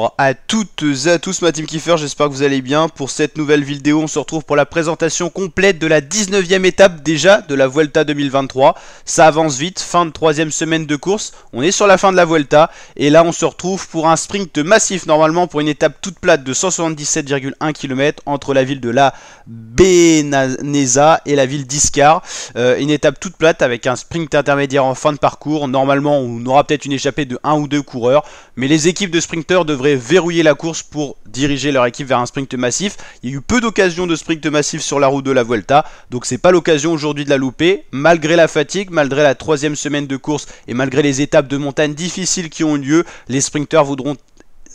Bonjour à toutes et à tous ma team Kiffer, j'espère que vous allez bien. Pour cette nouvelle vidéo, on se retrouve pour la présentation complète de la 19e étape déjà de la Vuelta 2023. Ça avance vite, fin de 3e semaine de course, on est sur la fin de la Vuelta. Et là on se retrouve pour un sprint massif normalement pour une étape toute plate de 177,1 km entre la ville de La Benanesa et la ville d'Iscar. Une étape toute plate avec un sprint intermédiaire en fin de parcours. Normalement on aura peut-être une échappée de 1 ou 2 coureurs, mais les équipes de sprinteurs devraient verrouiller la course pour diriger leur équipe vers un sprint massif. Il y a eu peu d'occasions de sprint massif sur la route de la Vuelta, donc c'est pas l'occasion aujourd'hui de la louper. Malgré la fatigue, malgré la 3e semaine de course et malgré les étapes de montagne difficiles qui ont eu lieu, les sprinteurs voudront,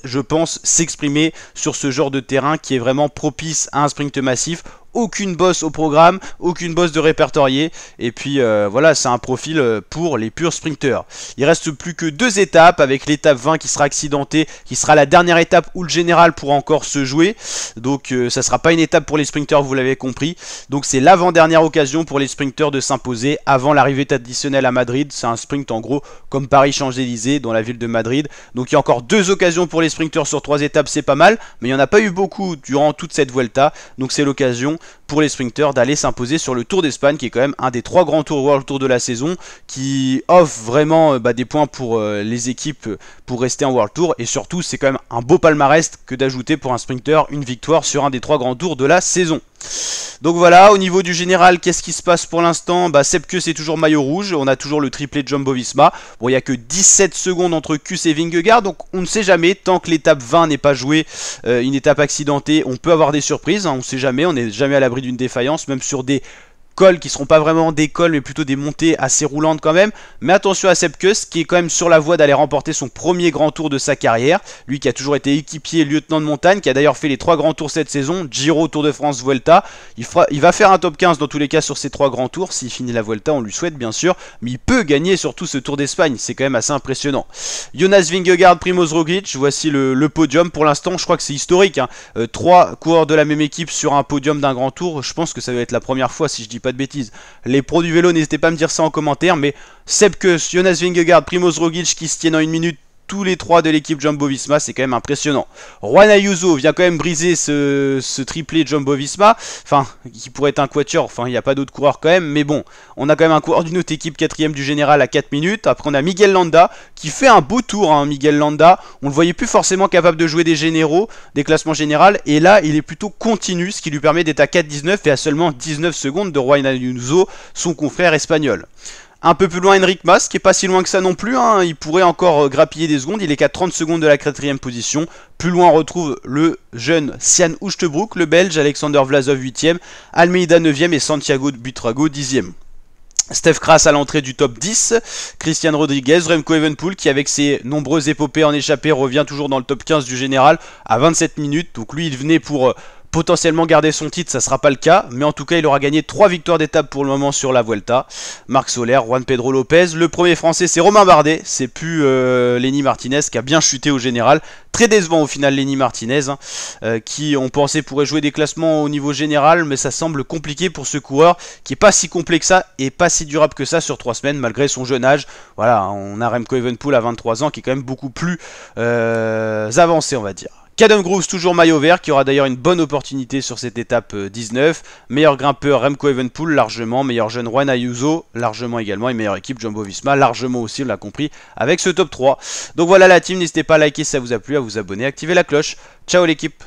je pense, s'exprimer sur ce genre de terrain qui est vraiment propice à un sprint massif. Aucune bosse au programme, aucune bosse de répertorié. Et puis voilà, c'est un profil pour les purs sprinteurs. Il reste plus que 2 étapes avec l'étape 20 qui sera accidentée, qui sera la dernière étape où le général pourra encore se jouer. Donc ça sera pas une étape pour les sprinteurs, vous l'avez compris. Donc c'est l'avant-dernière occasion pour les sprinteurs de s'imposer avant l'arrivée traditionnelle à Madrid. C'est un sprint en gros comme Paris-Champs-Élysées dans la ville de Madrid. Donc il y a encore 2 occasions pour les sprinteurs sur 3 étapes, c'est pas mal. Mais il n'y en a pas eu beaucoup durant toute cette Vuelta. Donc c'est l'occasion pour les sprinteurs d'aller s'imposer sur le Tour d'Espagne, qui est quand même un des 3 grands tours World Tour de la saison, qui offre vraiment des points pour les équipes pour rester en World Tour. Et surtout c'est quand même un beau palmarès que d'ajouter pour un sprinter une victoire sur un des 3 grands tours de la saison. Donc voilà, au niveau du général, qu'est-ce qui se passe pour l'instant? Sepp Kuss est toujours maillot rouge, on a toujours le triplé de Jumbo-Visma. Bon, il n'y a que 17 secondes entre Kuss et Vingegaard, donc on ne sait jamais, tant que l'étape 20 n'est pas jouée, une étape accidentée, on peut avoir des surprises, hein, on ne sait jamais, on n'est jamais à l'abri d'une défaillance, même sur des cols qui seront pas vraiment des cols mais plutôt des montées assez roulantes quand même. Mais attention à Sepp Kuss qui est quand même sur la voie d'aller remporter son premier grand tour de sa carrière, lui qui a toujours été équipier lieutenant de montagne, qui a d'ailleurs fait les 3 grands tours cette saison, Giro, Tour de France, Vuelta. Il va faire un top 15 dans tous les cas sur ces 3 grands tours, s'il finit la Vuelta on lui souhaite bien sûr, mais il peut gagner surtout ce Tour d'Espagne, c'est quand même assez impressionnant. Jonas Vingegaard, Primož Roglič, voici le podium. Pour l'instant je crois que c'est historique, hein. 3 coureurs de la même équipe sur un podium d'un grand tour, je pense que ça doit être la première fois si je dis pas de bêtises. Les pros du vélo, n'hésitez pas à me dire ça en commentaire, mais Sepp Kuss, Jonas Vingegaard, Primož Roglič qui se tiennent en 1 minute, tous les 3 de l'équipe Jumbo-Visma, c'est quand même impressionnant. Juan Ayuso vient quand même briser ce triplé Jumbo-Visma, enfin, qui pourrait être un quatuor, enfin, il n'y a pas d'autres coureurs quand même, mais bon, on a quand même un coureur d'une autre équipe, 4ème du général à 4 minutes, après on a Miguel Landa, qui fait un beau tour, hein, Miguel Landa, on le voyait plus forcément capable de jouer des généraux, des classements généraux, et là, il est plutôt continu, ce qui lui permet d'être à 4,19 et à seulement 19 secondes de Juan Ayuso, son confrère espagnol. Un peu plus loin, Enric Mas, qui est pas si loin que ça non plus, hein. Il pourrait encore grappiller des secondes, il est qu'à 30 secondes de la 4ème position. Plus loin, on retrouve le jeune Sian Uchtebroek, le belge, Alexander Vlasov 8ème, Almeida 9ème et Santiago Buitrago 10ème. Steph Kras à l'entrée du top 10, Christian Rodriguez, Remco Evenepoel qui avec ses nombreuses épopées en échappée revient toujours dans le top 15 du général à 27 minutes, donc lui il venait pour potentiellement garder son titre, ça sera pas le cas, mais en tout cas il aura gagné 3 victoires d'étape pour le moment sur la Vuelta. Marc Soler, Juan Pedro Lopez, le premier français c'est Romain Bardet, c'est plus Lenny Martinez qui a bien chuté au général, très décevant au final Lenny Martinez, hein, qui on pensait pourrait jouer des classements au niveau général, mais ça semble compliqué pour ce coureur qui est pas si complet que ça et pas si durable que ça sur 3 semaines malgré son jeune âge. Voilà, on a Remco Evenepoel à 23 ans qui est quand même beaucoup plus avancé on va dire. Cadem Groves toujours maillot vert qui aura d'ailleurs une bonne opportunité sur cette étape 19. Meilleur grimpeur Remco Evenepoel largement, meilleur jeune Juan Ayuso largement également et meilleure équipe Jumbo-Visma largement aussi, on l'a compris avec ce top 3. Donc voilà la team, n'hésitez pas à liker si ça vous a plu, à vous abonner, à activer la cloche. Ciao l'équipe.